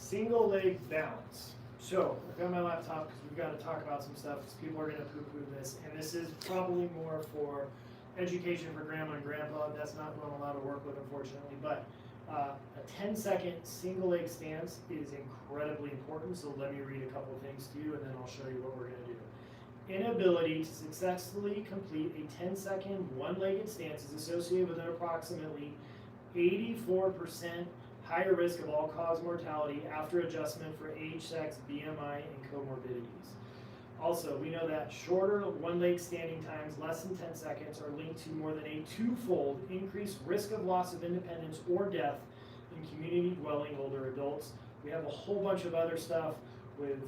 single leg balance. So I've got my laptop because we've got to talk about some stuff because people are going to poo-poo this, and this is probably more for education for grandma and grandpa. That's not what I'm allowed to work with, unfortunately, but a 10-second single leg stance is incredibly important, so let me read a couple of things to you and then I'll show you what we're going to do. Inability to successfully complete a 10-second one-legged stance is associated with an approximately 84% higher risk of all-cause mortality after adjustment for age, sex, BMI, and comorbidities. Also, we know that shorter one-leg standing times, less than 10 seconds, are linked to more than a twofold increased risk of loss of independence or death in community-dwelling older adults. We have a whole bunch of other stuff with,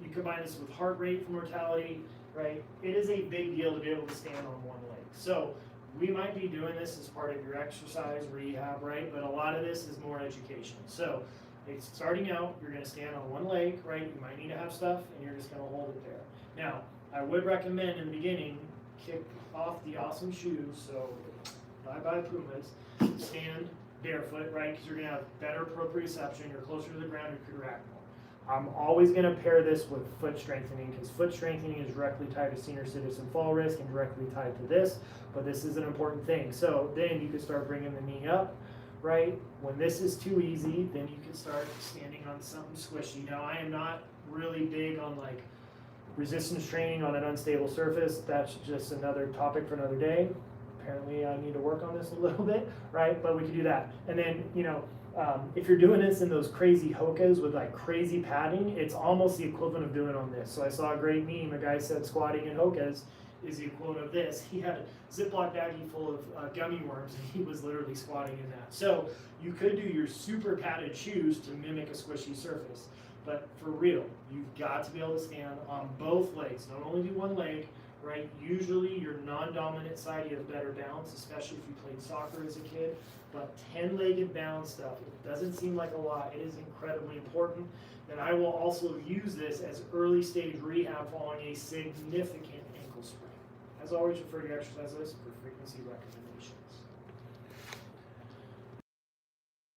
you combine this with heart rate for mortality, right? It is a big deal to be able to stand on one leg. So we might be doing this as part of your exercise rehab, right? But a lot of this is more education. So it's starting out, you're going to stand on one leg, right? You might need to have stuff, and you're just going to hold it there. Now, I would recommend in the beginning, kick off the awesome shoes, so bye-bye Pumas, stand barefoot, right? Because you're going to have better proprioception, you're closer to the ground, you could react more. I'm always going to pair this with foot strengthening because foot strengthening is directly tied to senior citizen fall risk and directly tied to this, but this is an important thing. So then you can start bringing the knee up, right? When this is too easy, then you can start standing on something squishy. Now, I am not really big on like resistance training on an unstable surface. That's just another topic for another day. Apparently, I need to work on this a little bit, right? But we can do that. And then, if you're doing this in those crazy hokas with like crazy padding, it's almost the equivalent of doing on this. So I saw a great meme. A guy said squatting in hokas is the equivalent of this. He had a Ziploc baggie full of gummy worms, and he was literally squatting in that. So you could do your super padded shoes to mimic a squishy surface. But for real, you've got to be able to stand on both legs. Don't only do one leg, right? Usually your non-dominant side, you have better balance, especially if you played soccer as a kid. But 10-legged balance stuff, it doesn't seem like a lot. It is incredibly important. And I will also use this as early stage rehab following a significant ankle sprain. As always, refer to your exercise list for frequency recommendation.